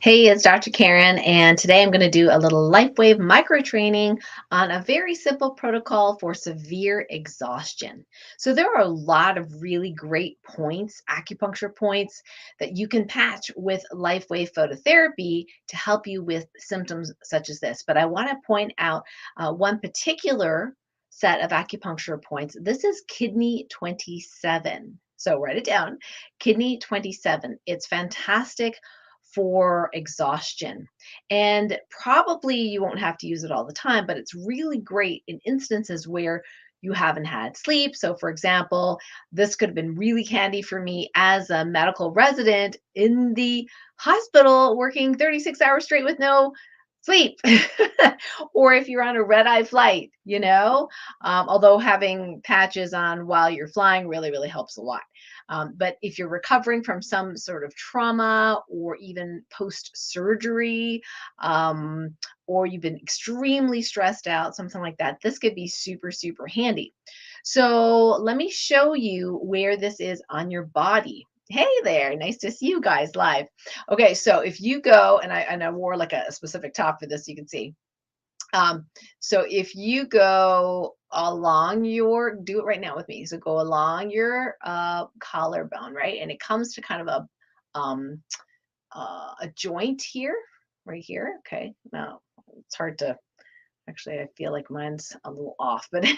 Hey, it's Dr. Karen, and today I'm going to do a little LifeWave micro training on a very simple protocol for severe exhaustion. So, there are a lot of really great points, acupuncture points, that you can patch with LifeWave phototherapy to help you with symptoms such as this. But I want to point out one particular set of acupuncture points. This is kidney 27. So, write it down, kidney 27. It's fantastic for exhaustion. And probably you won't have to use it all the time, but it's really great in instances where you haven't had sleep. So, for example, this could have been really handy for me as a medical resident in the hospital working 36 hours straight with no sleep. Or if you're on a red eye flight, although having patches on while you're flying really, really helps a lot. But if you're recovering from some sort of trauma or even post surgery, or you've been extremely stressed out, something like that, this could be super, super handy. So let me show you where this is on your body. Hey there, nice to see you guys live. Okay, so if you go, and I wore like a specific top for this, you can see. Um, so if you go along your, do it right now with me. So go along your collarbone, right? And it comes to kind of a joint here, right here. Okay. Now it's hard to, actually, I feel like mine's a little off, but anyway,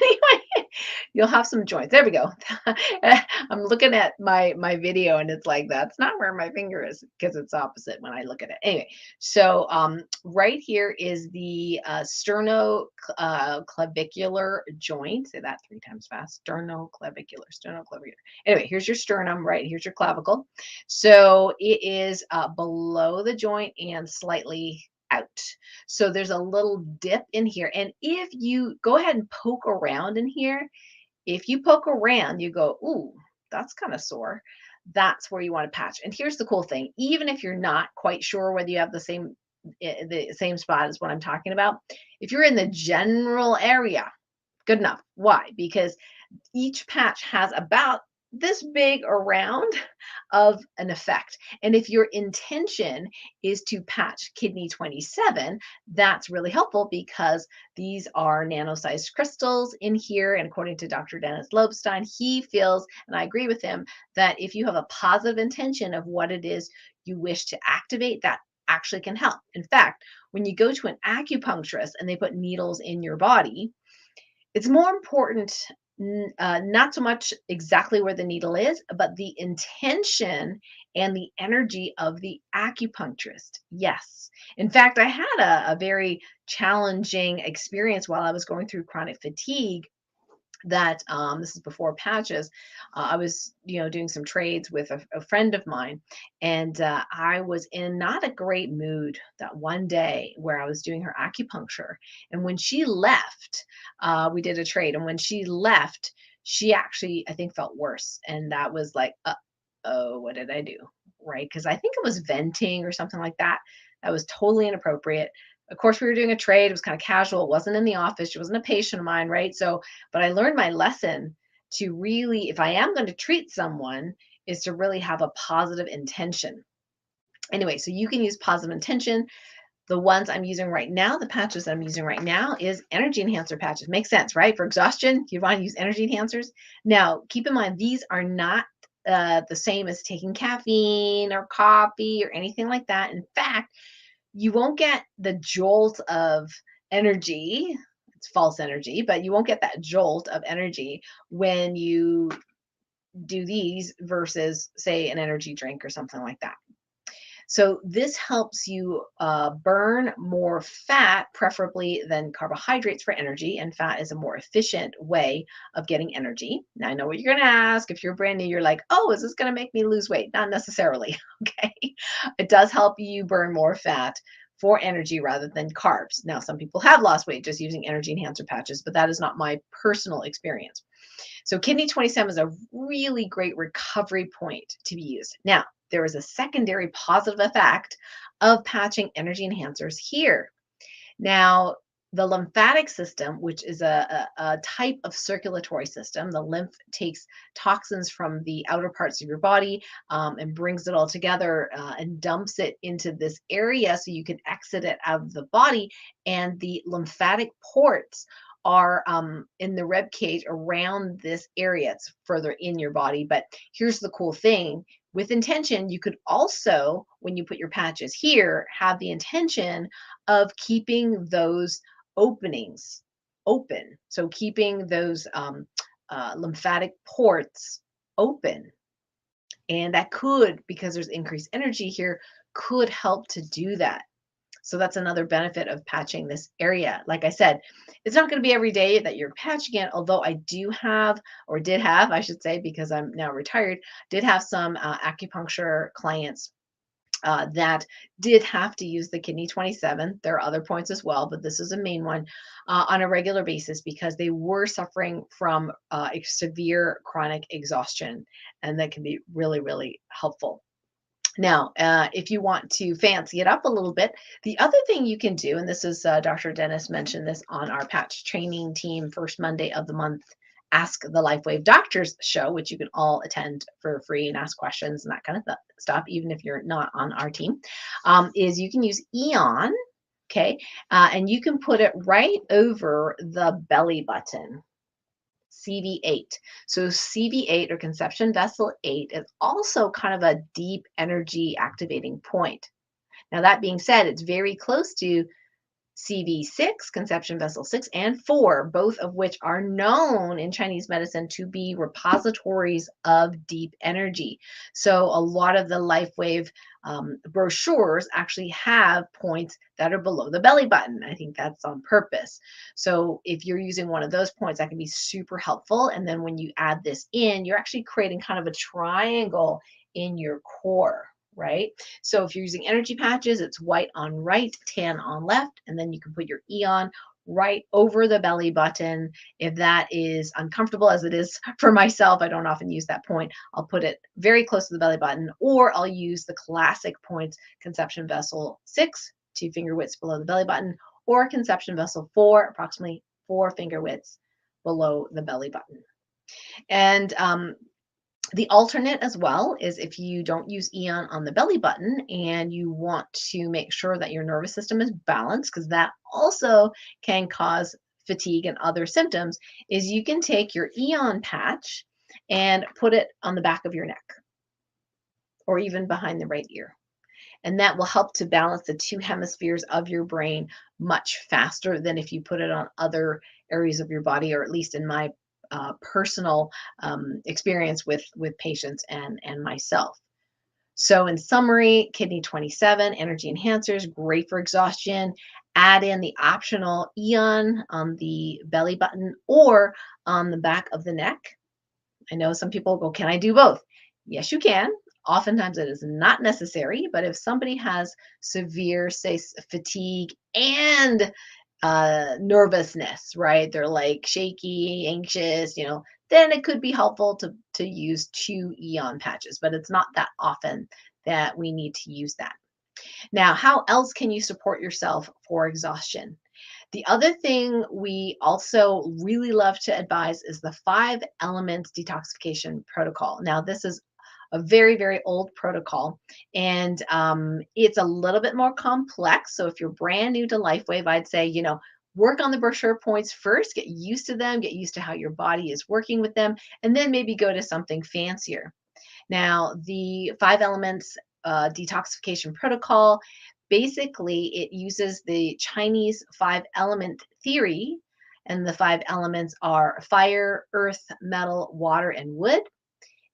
you'll have some joints. There we go. I'm looking at my video and it's like that's not where my finger is because it's opposite when I look at it. Anyway, so right here is the sternoclavicular joint. Say that three times fast. Sternoclavicular. Anyway, here's your sternum. Right here's your clavicle. So it is below the joint and slightly out. So there's a little dip in here. And if you go ahead and poke around in here, if you poke around, you go, ooh, that's kind of sore. That's where you want to patch. And here's the cool thing, even if you're not quite sure whether you have the same spot as what I'm talking about, if you're in the general area, good enough. Why? Because each patch has about this big around of an effect. And if your intention is to patch kidney 27, that's really helpful because these are nano-sized crystals in here. And according to Dr. Dennis Lobstein, he feels, and I agree with him, that if you have a positive intention of what it is you wish to activate, that actually can help. In fact, when you go to an acupuncturist and they put needles in your body, it's more important, not so much exactly where the needle is, but the intention and the energy of the acupuncturist. Yes. In fact, I had a very challenging experience while I was going through chronic fatigue that this is before patches. I was doing some trades with a friend of mine, and I was in not a great mood that one day where I was doing her acupuncture. And when she left, we did a trade, and when she left, she actually, I think, felt worse. And that was like, oh, what did I do? Right, because I think it was venting or something like that. That was totally inappropriate. Of course, we were doing a trade. It was kind of casual. It wasn't in the office. She wasn't a patient of mine, right? So, but I learned my lesson to really, if I am going to treat someone, is to really have a positive intention. Anyway, so you can use positive intention. The ones I'm using right now, the patches I'm using right now is energy enhancer patches. Makes sense, right? For exhaustion, you want to use energy enhancers. Now, keep in mind, these are not the same as taking caffeine or coffee or anything like that. In fact, you won't get the jolt of energy. It's false energy, but you won't get that jolt of energy when you do these versus, say, an energy drink or something like that. So this helps you burn more fat, preferably than carbohydrates for energy. And fat is a more efficient way of getting energy. Now I know what you're going to ask. If you're brand new, you're like, oh, is this going to make me lose weight? Not necessarily. Okay. It does help you burn more fat for energy rather than carbs. Now, some people have lost weight just using energy enhancer patches, but that is not my personal experience. So kidney 27 is a really great recovery point to be used. Now, there is a secondary positive effect of patching energy enhancers here. Now, The lymphatic system, which is a type of circulatory system, the lymph takes toxins from the outer parts of your body and brings it all together and dumps it into this area so you can exit it out of the body. And the lymphatic ports are in the rib cage around this area. It's further in your body. But here's the cool thing: with intention, you could also, when you put your patches here, have the intention of keeping those openings open. So keeping those lymphatic ports open. And that could, because there's increased energy here, could help to do that. So that's another benefit of patching this area. Like I said, it's not going to be every day that you're patching it, although I do have, or did have, I should say, because I'm now retired, did have some acupuncture clients that did have to use the kidney 27. There are other points as well, but this is a main one on a regular basis because they were suffering from severe chronic exhaustion, and that can be really, really helpful. Now, if you want to fancy it up a little bit, the other thing you can do, and this is Dr. Dennis mentioned this on our patch training team first Monday of the month Ask the LifeWave Doctors show, which you can all attend for free and ask questions and that kind of stuff, even if you're not on our team, is you can use Eon, okay, and you can put it right over the belly button. CV8. So CV8 or conception vessel 8 is also kind of a deep energy activating point. Now, that being said, it's very close to CV6, conception vessel 6, and 4, both of which are known in Chinese medicine to be repositories of deep energy. So a lot of the LifeWave brochures actually have points that are below the belly button. I think that's on purpose. So if you're using one of those points, that can be super helpful. And then when you add this in, you're actually creating kind of a triangle in your core, right? So if you're using energy patches, it's white on right, tan on left, and then you can put your Eon right over the belly button. If that is uncomfortable, as it is for myself, I don't often use that point. I'll put it very close to the belly button, or I'll use the classic points, conception vessel 6, 2 finger widths below the belly button, or conception vessel 4, approximately 4 finger widths below the belly button. And the alternate as well is if you don't use Eon on the belly button and you want to make sure that your nervous system is balanced, because that also can cause fatigue and other symptoms, is you can take your Eon patch and put it on the back of your neck or even behind the right ear. And that will help to balance the two hemispheres of your brain much faster than if you put it on other areas of your body, or at least in my personal experience with patients and myself. So in summary, kidney 27, energy enhancers, great for exhaustion. Add in the optional Eon on the belly button or on the back of the neck. I know some people go, can I do both? Yes, you can. Oftentimes it is not necessary, but if somebody has severe, say, fatigue and nervousness, right? They're like shaky, anxious, then it could be helpful to use 2 Eon patches, but it's not that often that we need to use that. Now, how else can you support yourself for exhaustion? The other thing we also really love to advise is the 5 elements detoxification protocol. Now, this is a very, very old protocol, and it's a little bit more complex. So if you're brand new to LifeWave, I'd say, work on the brochure points first, get used to them, get used to how your body is working with them, and then maybe go to something fancier. Now, the 5 elements detoxification protocol, basically it uses the Chinese 5 element theory, and the 5 elements are fire, earth, metal, water, and wood.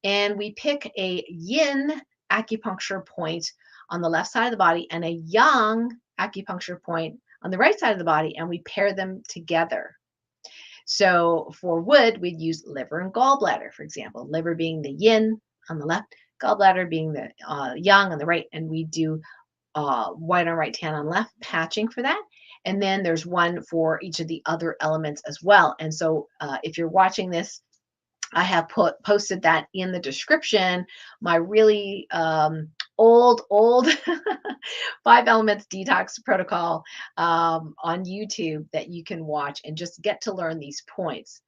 And we pick a yin acupuncture point on the left side of the body and a yang acupuncture point on the right side of the body, and we pair them together. So for wood, we'd use liver and gallbladder, for example, liver being the yin on the left, gallbladder being the yang on the right, and we do white on right, tan on left, patching for that. And then there's one for each of the other elements as well. And so if you're watching this, I have posted that in the description, my really old 5 elements detox protocol on YouTube that you can watch and just get to learn these points.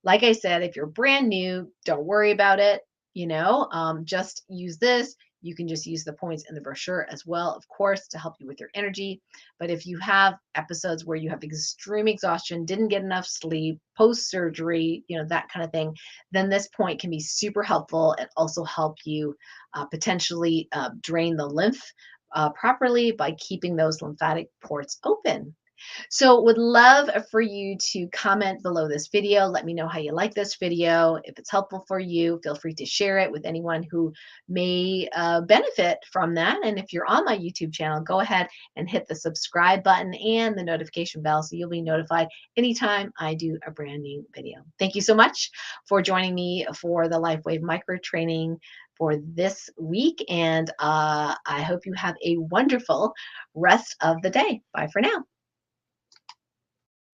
Like I said, if you're brand new, don't worry about it. Just use this. You can just use the points in the brochure as well, of course, to help you with your energy. But if you have episodes where you have extreme exhaustion, didn't get enough sleep, post surgery, that kind of thing, then this point can be super helpful and also help you potentially drain the lymph properly by keeping those lymphatic ports open. So would love for you to comment below this video. Let me know how you like this video. If it's helpful for you, feel free to share it with anyone who may benefit from that. And if you're on my YouTube channel, go ahead and hit the subscribe button and the notification bell so you'll be notified anytime I do a brand new video. Thank you so much for joining me for the LifeWave micro training for this week. And I hope you have a wonderful rest of the day. Bye for now.